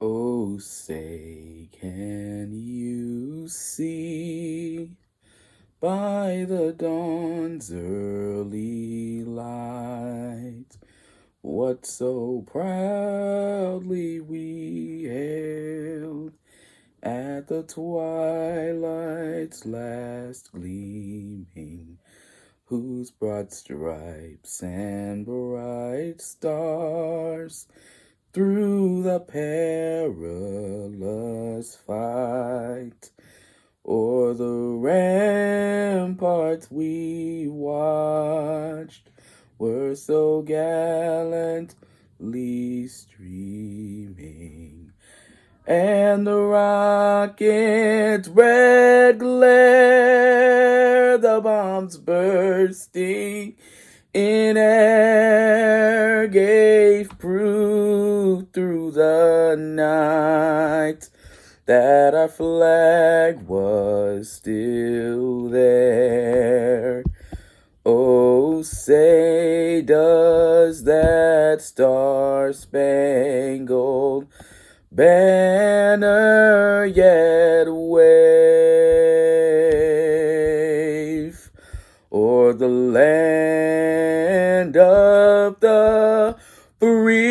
Oh, say, can you see by the dawn's early light what so proudly we hailed at the twilight's last gleaming, whose broad stripes and bright stars through the perilous fight o'er the ramparts we watched were so gallantly streaming, and the rocket's red glare, the bombs bursting in air, gave proof through the night that our flag was still there. Oh, say, does that star-spangled banner yet wave o'er the land of the free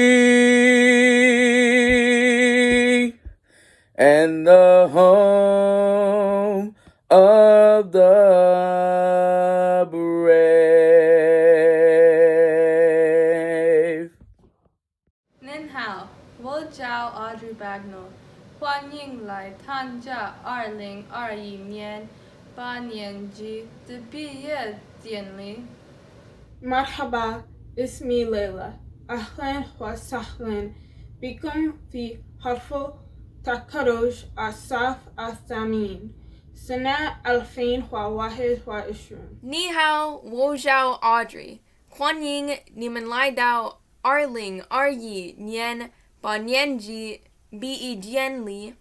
and the home of the brave? 您好，我叫 Audrey Bagnall，欢迎来参加2021年8年级的毕业典礼。 مرحبا، اسمي ليلى. أهلا وسهلا بكم في حفل تخرج الصف الثامن سنة 2021. 你好，我叫 Audrey，欢迎你们来到2021年8年级毕业典礼。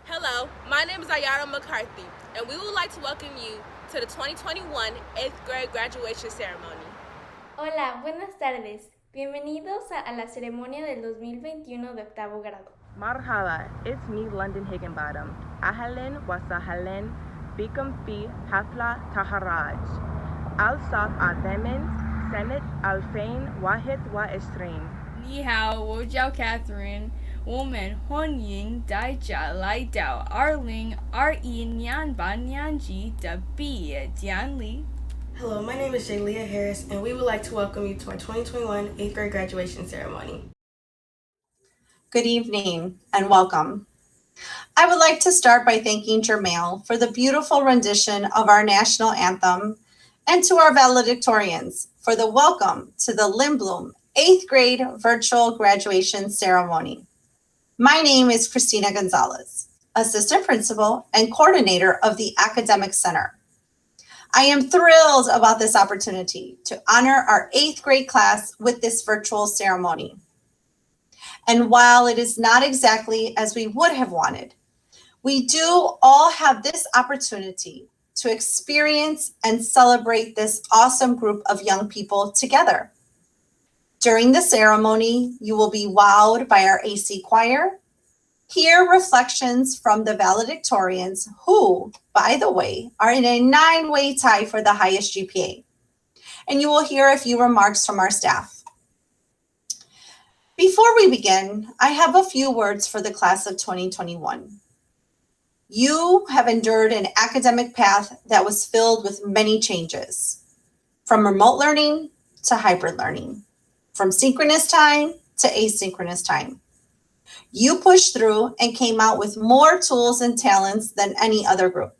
Hello, my name is Ayara McCarthy, and we would like to welcome you to the 2021 8th grade graduation ceremony. Hola, buenas tardes. Bienvenidos a la ceremonia del 2021 de octavo grado. Marhaba, it's me, London Higginbottom. Ahlan wa sahlan bikum fi hafla taharaj. Al-Saf Athemin, Senate Alfain Wahid wa Esrin. 你好，我叫 Catherine，我们欢迎大家来到2021年8年级的毕业典礼。 Hello, my name is Jayleah Harris, and we would like to welcome you to our 2021 8th grade graduation ceremony. Good evening and welcome. I would like to start by thanking Jermail for the beautiful rendition of our national anthem and to our valedictorians for the welcome to the Lindblom 8th grade virtual graduation ceremony. My name is Christina Gonzalez, Assistant Principal and Coordinator of the Academic Center. I am thrilled about this opportunity to honor our 8th grade class with this virtual ceremony. And while it is not exactly as we would have wanted, we do all have this opportunity to experience and celebrate this awesome group of young people together. During the ceremony, you will be wowed by our AC choir, hear reflections from the valedictorians who, by the way, are in a 9-way tie for the highest GPA. And you will hear a few remarks from our staff. Before we begin, I have a few words for the class of 2021. You have endured an academic path that was filled with many changes, from remote learning to hybrid learning, from synchronous time to asynchronous time. You pushed through and came out with more tools and talents than any other group.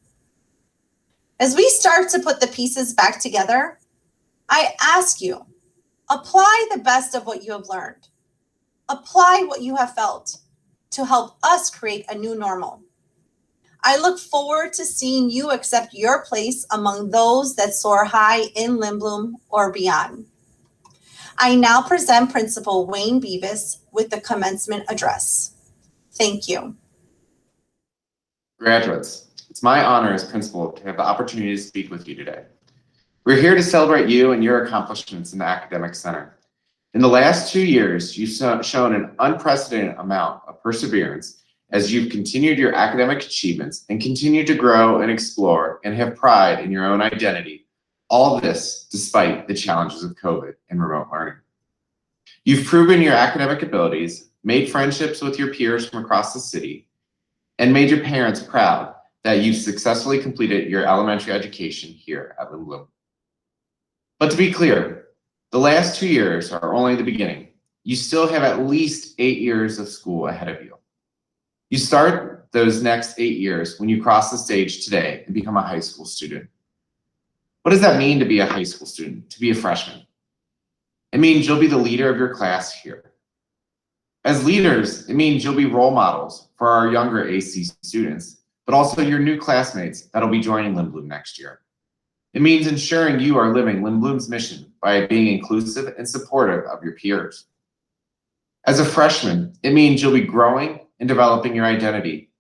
As we start to put the pieces back together, I ask you, apply the best of what you have learned. Apply what you have felt to help us create a new normal. I look forward to seeing you accept your place among those that soar high in Lindblom or beyond. I now present Principal Wayne Beavis with the commencement address. Thank you. Graduates, it's my honor as principal to have the opportunity to speak with you today. We're here to celebrate you and your accomplishments in the Academic Center. In the last 2 years, you've shown an unprecedented amount of perseverance as you've continued your academic achievements and continued to grow and explore and have pride in your own identity. All this despite the challenges of COVID and remote learning. You've proven your academic abilities, made friendships with your peers from across the city, and made your parents proud that you've successfully completed your elementary education here at Lindblom. But to be clear, the last 2 years are only the beginning. You still have at least 8 years of school ahead of you. You start those next 8 years when you cross the stage today and become a high school student. What does that mean to be a high school student, to be a freshman? It means you'll be the leader of your class here. As leaders, it means you'll be role models for our younger AC students, but also your new classmates that'll be joining Lindblom next year. It means ensuring you are living Lindblom's mission by being inclusive and supportive of your peers. As a freshman, it means you'll be growing and developing your identity.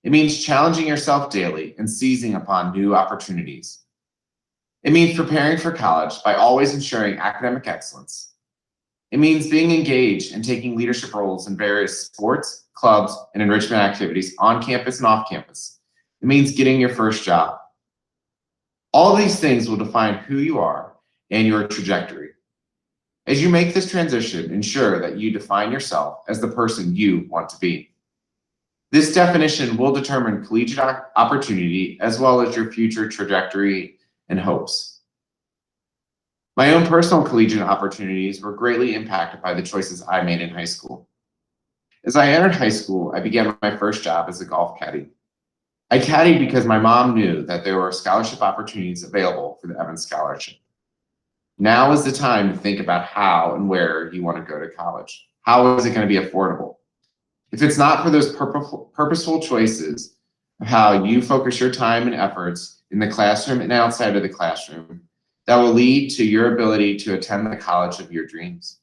It means challenging yourself daily and seizing upon new opportunities. It means preparing for college by always ensuring academic excellence. It means being engaged and taking leadership roles in various sports, clubs, and enrichment activities on campus and off campus. It means getting your first job. All of these things will define who you are and your trajectory. As you make this transition, ensure that you define yourself as the person you want to be. This definition will determine collegiate opportunity as well as your future trajectory and hopes. My own personal collegiate opportunities were greatly impacted by the choices I made in high school. As I entered high school, I began my first job as a golf caddy. I caddied because my mom knew that there were scholarship opportunities available for the Evans Scholarship. Now is the time to think about how and where you want to go to college. How is it going to be affordable? If it's not for those purposeful choices of how you focus your time and efforts in the classroom and outside of the classroom, that will lead to your ability to attend the college of your dreams.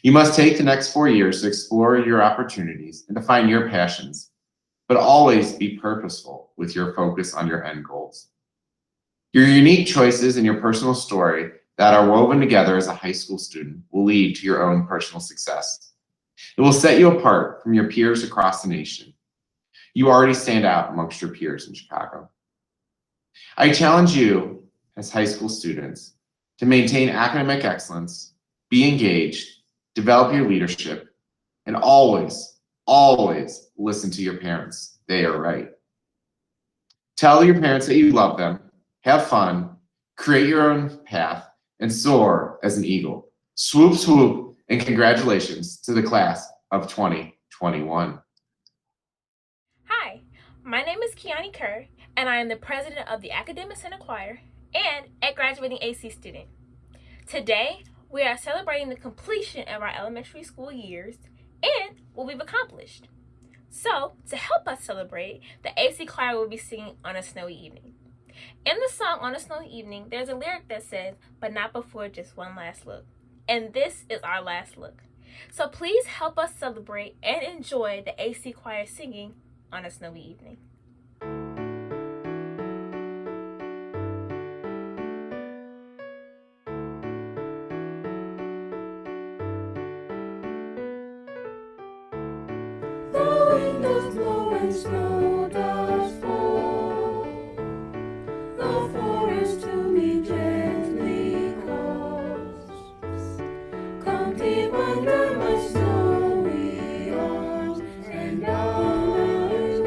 You must take the next 4 years to explore your opportunities and define your passions, but always be purposeful with your focus on your end goals. Your unique choices and your personal story that are woven together as a high school student will lead to your own personal success. It will set you apart from your peers across the nation. You already stand out amongst your peers in Chicago. I challenge you as high school students to maintain academic excellence, be engaged, develop your leadership, and always, always listen to your parents. They are right. Tell your parents that you love them, have fun, create your own path, and soar as an eagle. Swoop, swoop, and congratulations to the class of 2021. Hi, my name is Kiani Kerr, and I am the president of the Academic Center Choir and a graduating AC student. Today, we are celebrating the completion of our elementary school years and what we've accomplished. So, to help us celebrate, the AC choir will be singing On a Snowy Evening. In the song On a Snowy Evening, there's a lyric that says, but not before just one last look. And this is our last look. So please help us celebrate and enjoy the AC choir singing On a Snowy Evening. The wind does blow and snow does fall. The forest to me gently calls. Come deep under my snowy arms, and I will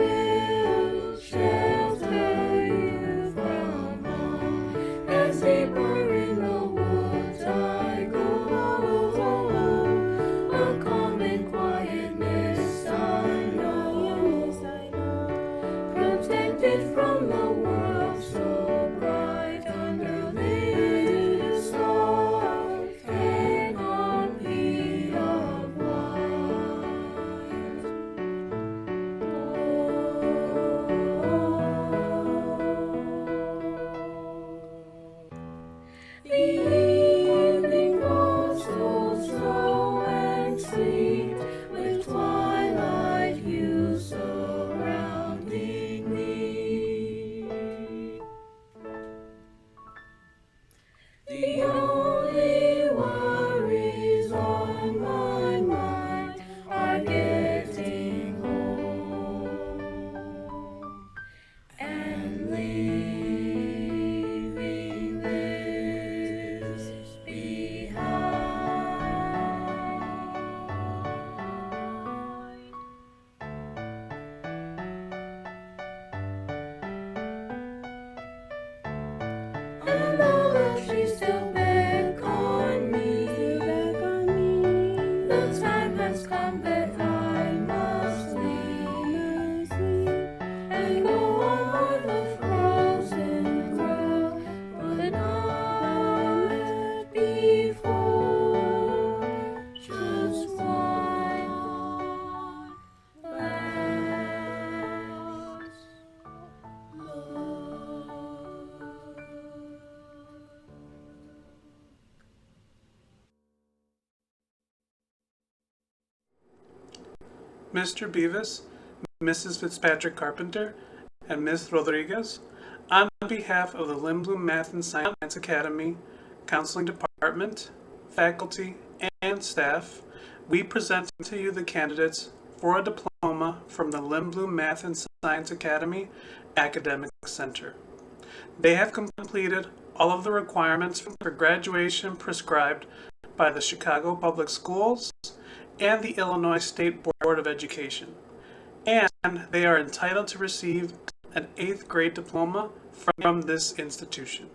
Mr. Beavis, Mrs. Fitzpatrick Carpenter, and Ms. Rodriguez, on behalf of the Lindblom Math and Science Academy, Counseling Department, faculty, and staff, we present to you the candidates for a diploma from the Lindblom Math and Science Academy Academic Center. They have completed all of the requirements for graduation prescribed by the Chicago Public Schools and the Illinois State Board of Education, and they are entitled to receive an 8th grade diploma from this institution.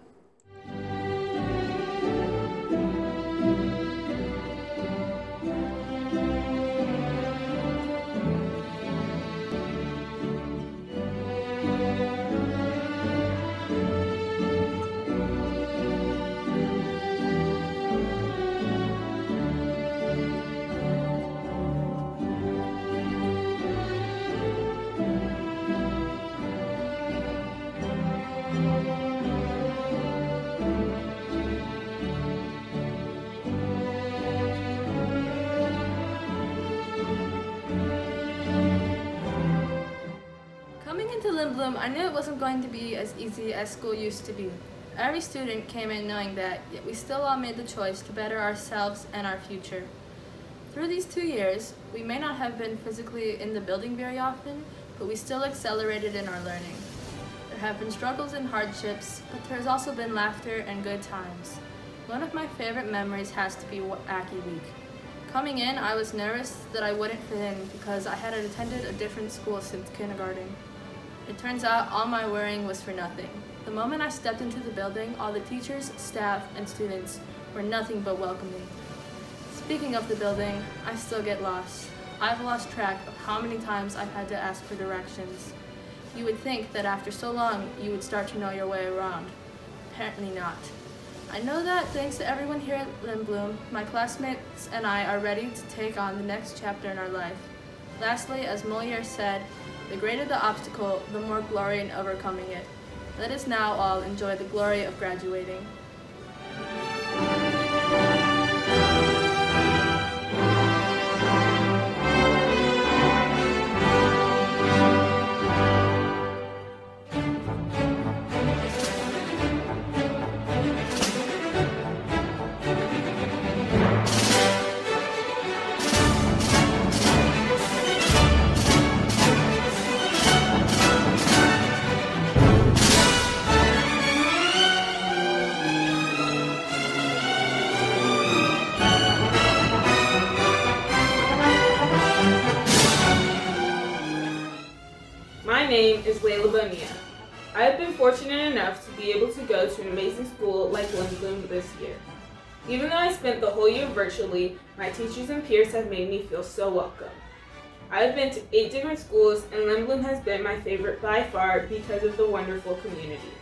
Coming into Lindblom, I knew it wasn't going to be as easy as school used to be. Every student came in knowing that, yet we still all made the choice to better ourselves and our future. Through these 2 years, we may not have been physically in the building very often, but we still accelerated in our learning. There have been struggles and hardships, but there has also been laughter and good times. One of my favorite memories has to be Aki Week. Coming in, I was nervous that I wouldn't fit in because I had attended a different school since kindergarten. It turns out all my worrying was for nothing. The moment I stepped into the building, all the teachers, staff, and students were nothing but welcoming. Speaking of the building, I still get lost. I've lost track of how many times I've had to ask for directions. You would think that after so long, you would start to know your way around. Apparently not. I know that thanks to everyone here at Lindblom, my classmates and I are ready to take on the next chapter in our life. Lastly, as Molière said, the greater the obstacle, the more glory in overcoming it. Let us now all enjoy the glory of graduating. My name is Layla Bonilla. I have been fortunate enough to be able to go to an amazing school like Lindblom this year. Even though I spent the whole year virtually, my teachers and peers have made me feel so welcome. I have been to 8 different schools, and Lindblom has been my favorite by far because of the wonderful community.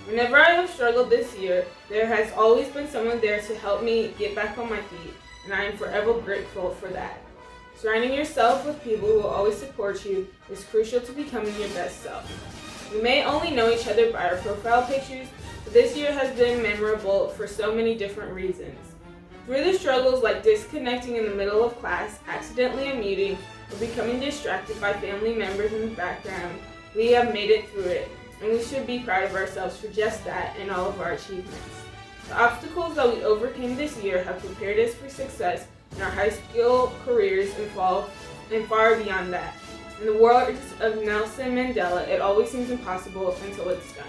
Whenever I have struggled this year, there has always been someone there to help me get back on my feet, and I am forever grateful for that. Surrounding yourself with people who will always support you is crucial to becoming your best self. We may only know each other by our profile pictures, but this year has been memorable for so many different reasons. Through the struggles like disconnecting in the middle of class, accidentally unmuting, or becoming distracted by family members in the background, we have made it through it, and we should be proud of ourselves for just that and all of our achievements. The obstacles that we overcame this year have prepared us for success in our high school careers and far beyond that. In the words of Nelson Mandela, it always seems impossible until it's done.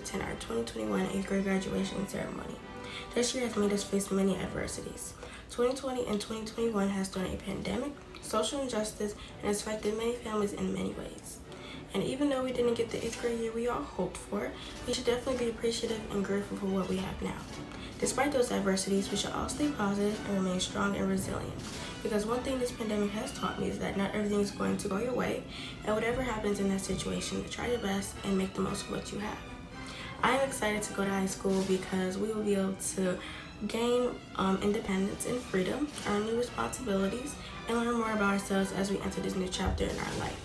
attend our 2021 8th grade graduation ceremony. This year has made us face many adversities. 2020 and 2021 has thrown a pandemic, social injustice, and has affected many families in many ways. And even though we didn't get the 8th grade year we all hoped for, we should definitely be appreciative and grateful for what we have now. Despite those adversities, we should all stay positive and remain strong and resilient. Because one thing this pandemic has taught me is that not everything is going to go your way, and whatever happens in that situation, try your best and make the most of what you have. I am excited to go to high school because we will be able to gain independence and freedom, earn new responsibilities, and learn more about ourselves as we enter this new chapter in our life.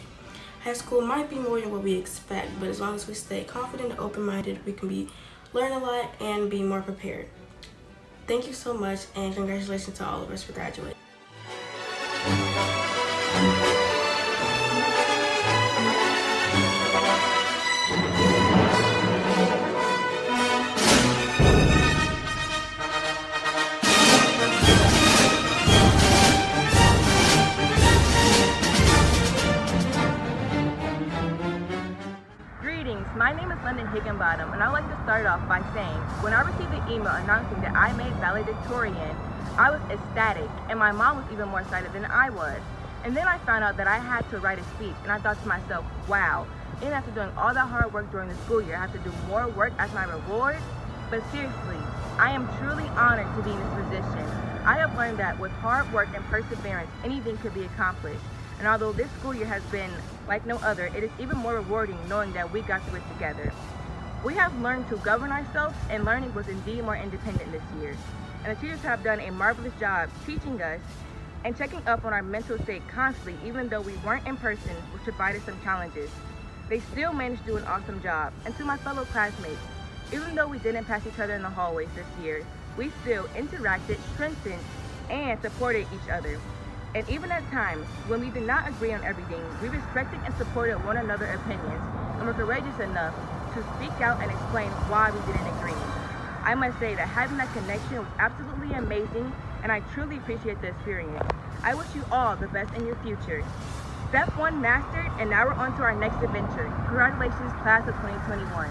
High school might be more than what we expect, but as long as we stay confident and open-minded, we can learn a lot and be more prepared. Thank you so much, and congratulations to all of us for graduating. Greetings, my name is Higginbottom, and I'd like to start off by saying, when I received the email announcing that I made valedictorian, I was ecstatic, and my mom was even more excited than I was. And then I found out that I had to write a speech, and I thought to myself, wow, even after doing all that hard work during the school year, I have to do more work as my reward? But seriously, I am truly honored to be in this position. I have learned that with hard work and perseverance, anything could be accomplished. And although this school year has been like no other, it is even more rewarding knowing that we got through it together. We have learned to govern ourselves, and learning was indeed more independent this year. And the teachers have done a marvelous job teaching us and checking up on our mental state constantly, even though we weren't in person, which provided some challenges. They still managed to do an awesome job. And to my fellow classmates, even though we didn't pass each other in the hallways this year, we still interacted, strengthened, and supported each other. And even at times, when we did not agree on everything, we respected and supported one another's opinions and were courageous enough to speak out and explain why we didn't agree. I must say that having that connection was absolutely amazing, and I truly appreciate the experience. I wish you all the best in your future. Step 1 mastered, and now we're on to our next adventure. Congratulations, class of 2021.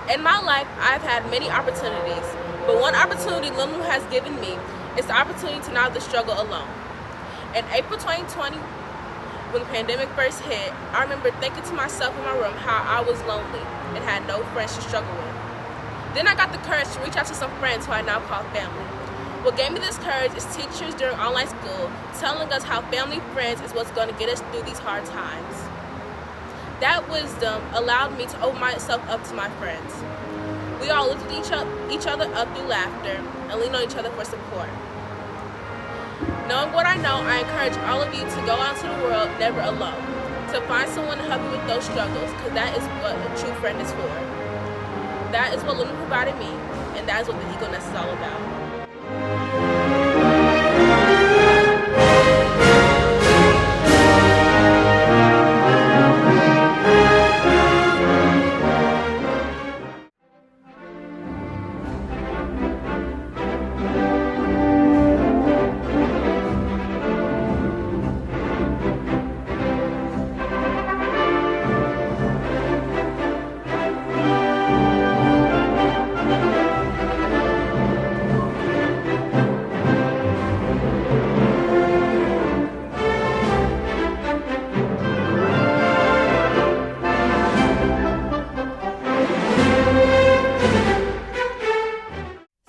In my life, I've had many opportunities, but one opportunity Lindblom has given me is the opportunity to not have to struggle alone. In April 2020, when the pandemic first hit, I remember thinking to myself in my room how I was lonely and had no friends to struggle with. Then I got the courage to reach out to some friends who I now call family. What gave me this courage is teachers during online school telling us how family friends is what's going to get us through these hard times. That wisdom allowed me to open myself up to my friends. We all lifted each other up through laughter and leaned on each other for support. Knowing what I know, I encourage all of you to go out to the world never alone, to find someone to help you with those struggles, because that is what a true friend is for. That is what Lindblom provided me, and that is what the Eagle Nest is all about.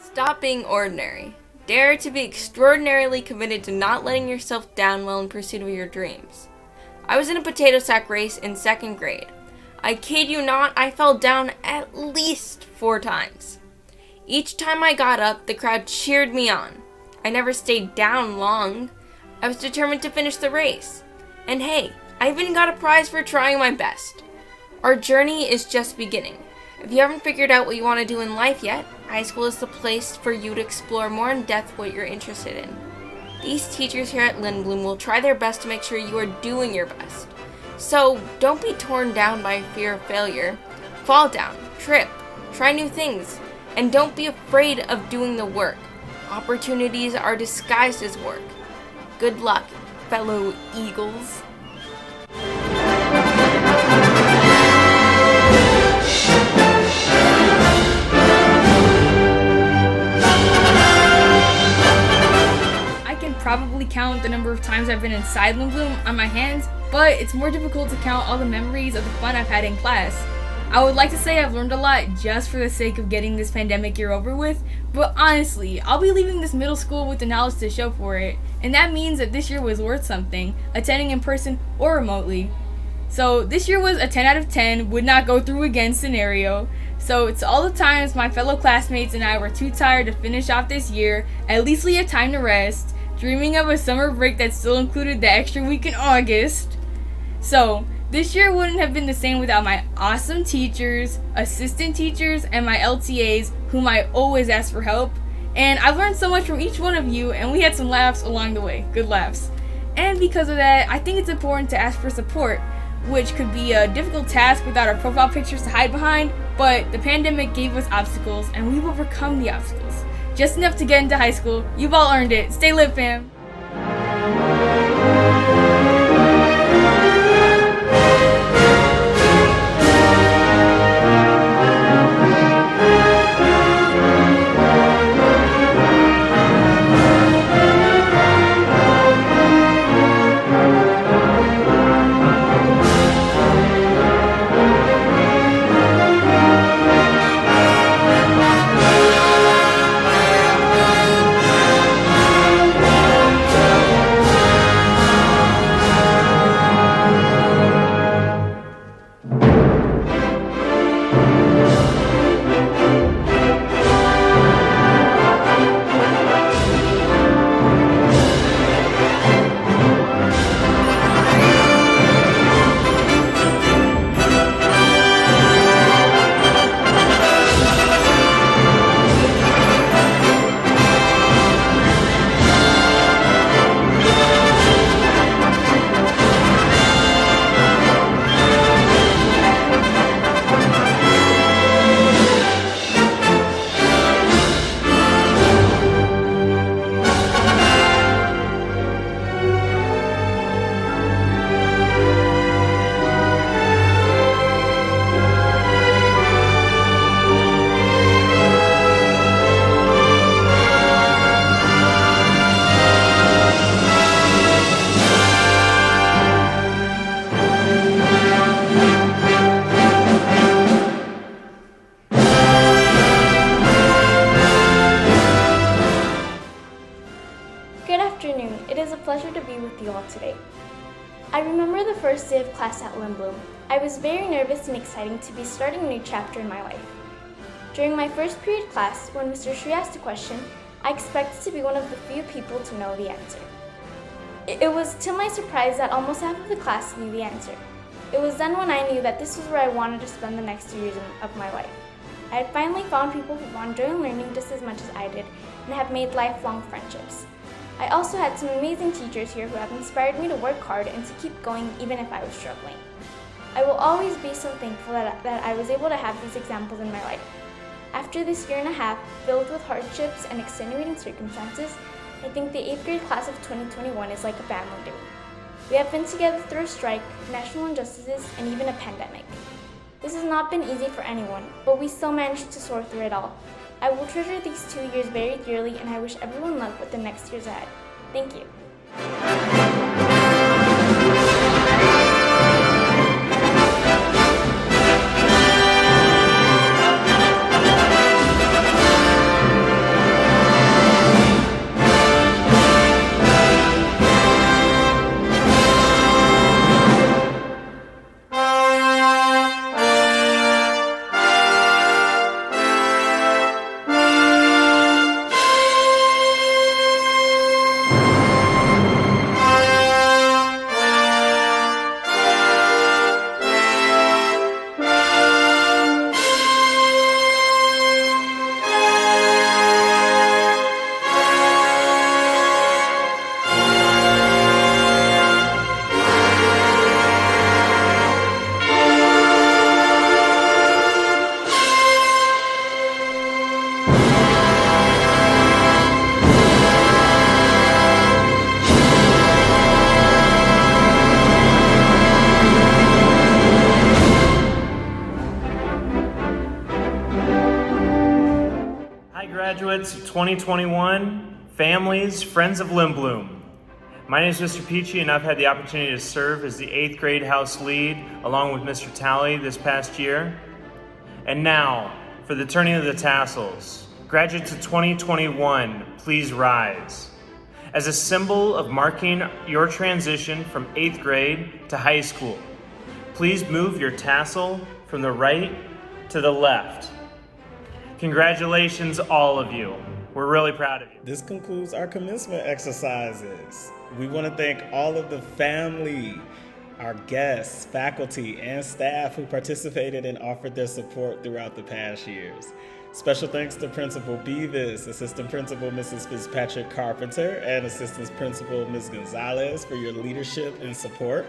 Stop being ordinary. Dare to be extraordinarily committed to not letting yourself down while in pursuit of your dreams. I was in a potato sack race in 2nd grade. I kid you not, I fell down at least 4 times. Each time I got up, the crowd cheered me on. I never stayed down long. I was determined to finish the race. And hey, I even got a prize for trying my best. Our journey is just beginning. If you haven't figured out what you want to do in life yet, high school is the place for you to explore more in depth what you're interested in. These teachers here at Lindblom will try their best to make sure you are doing your best. So don't be torn down by fear of failure. Fall down, trip, try new things, and don't be afraid of doing the work. Opportunities are disguised as work. Good luck, fellow Eagles. Probably count the number of times I've been inside Lindblom on my hands, but it's more difficult to count all the memories of the fun I've had in class. I would like to say I've learned a lot just for the sake of getting this pandemic year over with, but honestly, I'll be leaving this middle school with the knowledge to show for it, and that means that this year was worth something, attending in person or remotely. So this year was a 10 out of 10, would not go through again scenario. So it's all the times my fellow classmates and I were too tired to finish off this year, at least we had time to rest, dreaming of a summer break that still included the extra week in August. So, this year wouldn't have been the same without my awesome teachers, assistant teachers, and my LTAs, whom I always ask for help. And I've learned so much from each one of you, and we had some laughs along the way. Good laughs. And because of that, I think it's important to ask for support, which could be a difficult task without our profile pictures to hide behind, but the pandemic gave us obstacles, and we've overcome the obstacles. Just enough to get into high school. You've all earned it. Stay lit, fam. pleasure to be with you all today. I remember the first day of class at Lindblom. I was very nervous and excited to be starting a new chapter in my life. During my first period class, when Mr. Sri asked a question, I expected to be one of the few people to know the answer. It was to my surprise that almost half of the class knew the answer. It was then when I knew that this was where I wanted to spend the next 2 years of my life. I had finally found people who want to join learning just as much as I did and have made lifelong friendships. I also had some amazing teachers here who have inspired me to work hard and to keep going even if I was struggling. I will always be so thankful that I was able to have these examples in my life. After this year and a half, filled with hardships and extenuating circumstances, I think the 8th grade class of 2021 is like a family to me. We have been together through a strike, national injustices, and even a pandemic. This has not been easy for anyone, but we still managed to soar through it all. I will treasure these 2 years very dearly, and I wish everyone luck with the next years ahead. Thank you. Graduates of 2021, families, friends of Lindblom. My name is Mr. Peachy, and I've had the opportunity to serve as the 8th grade house lead along with Mr. Talley this past year. And now, for the turning of the tassels. Graduates of 2021, please rise. As a symbol of marking your transition from 8th grade to high school, please move your tassel from the right to the left. Congratulations, all of you. We're really proud of you. This concludes our commencement exercises. We want to thank all of the family, our guests, faculty, and staff who participated and offered their support throughout the past years. Special thanks to Principal Beavis, Assistant Principal Mrs. Fitzpatrick Carpenter, and Assistant Principal Ms. Gonzalez for your leadership and support.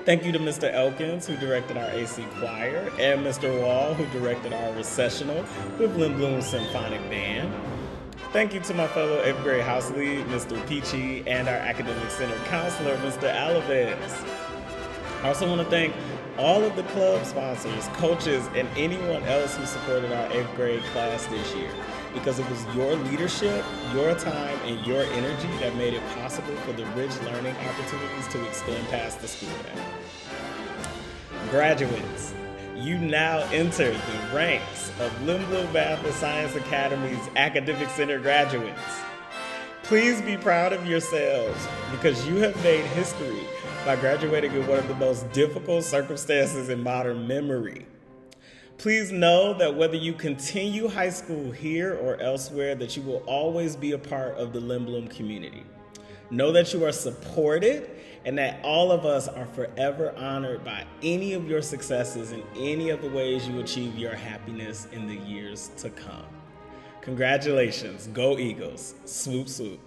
Thank you to Mr. Elkins, who directed our AC choir, and Mr. Wall, who directed our recessional with Lindblom Symphonic Band. Thank you to my fellow 8th grade house lead, Mr. Peachy, and our academic center counselor, Mr. Alaves. I also want to thank all of the club sponsors, coaches, and anyone else who supported our 8th grade class this year, because it was your leadership, your time, and your energy that made it possible for the rich learning opportunities to extend past the school day. Graduates, you now enter the ranks of Lindblom Math and Science Academy's Academic Center graduates. Please be proud of yourselves because you have made history by graduating in one of the most difficult circumstances in modern memory. Please know that whether you continue high school here or elsewhere, that you will always be a part of the Lindblom community. Know that you are supported and that all of us are forever honored by any of your successes and any of the ways you achieve your happiness in the years to come. Congratulations. Go Eagles. Swoop, swoop.